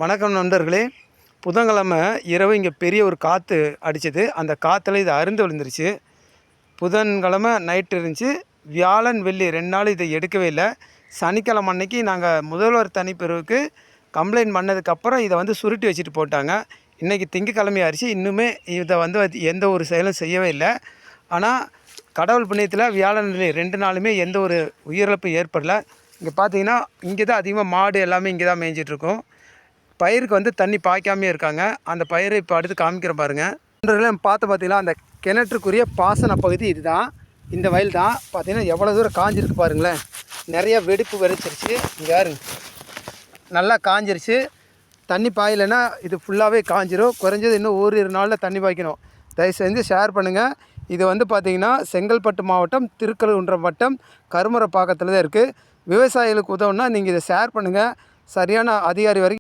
வணக்கம் நண்பர்களே. புதன்கிழமை இரவு இங்கே பெரிய ஒரு காற்று அடிச்சது. அந்த காற்றுல இது அறுந்து விழுந்துருச்சு. புதன்கிழமை நைட்டு இருந்துச்சு. வியாழன் வெள்ளி 2 நாள் இதை எடுக்கவே இல்லை. சனிக்கிழமை அன்னைக்கு நாங்கள் முதல்வர் தனிப்பிரிவுக்கு கம்ப்ளைண்ட் பண்ணதுக்கப்புறம் இதை வந்து சுருட்டி வச்சுட்டு போட்டாங்க. இன்றைக்கி திங்கக்கிழமை ஆயிடுச்சு. இன்னுமே இதை வந்து எந்த ஒரு செயலும் செய்யவே இல்லை. ஆனால் கடவுள் புண்ணியத்தில் வியாழன் வெள்ளி 2 நாளுமே எந்த ஒரு உயிரிழப்பும் ஏற்படலை. இங்கே பார்த்தீங்கன்னா இங்கே தான் அதிகமாக மாடு எல்லாமே இங்கே தான் மேய்ஞ்சிட்ருக்கோம். பயிருக்கு வந்து தண்ணி பாய்க்காமே இருக்காங்க. அந்த பயிரை இப்போ அடுத்து காமிக்கிற பாருங்கள். நண்பர்களே, பார்த்தீங்கன்னா அந்த கிணற்றுக்குரிய பாசன பகுதி இதுதான். இந்த வயல் தான் பார்த்தீங்கன்னா எவ்வளோ தூரம் காஞ்சிருக்கு பாருங்களேன். நிறைய வெடிப்பு விரைச்சிருச்சு. இங்கே யாருங்க நல்லா காஞ்சிருச்சு. தண்ணி பாயலைன்னா இது ஃபுல்லாகவே காஞ்சிரும். குறைஞ்சது இன்னும் ஓரிரு நாளில் தண்ணி பாய்க்கணும். தயவு செஞ்சு ஷேர் பண்ணுங்கள். இது வந்து பார்த்திங்கன்னா செங்கல்பட்டு மாவட்டம், திருக்கழுகுன்றம் வட்டம், கருமரப்பாக்கத்தில் தான் இருக்குது. விவசாயிகளுக்கு உதவுன்னா நீங்கள் இதை ஷேர் பண்ணுங்கள். சரியான அதிகாரி வரைக்கும்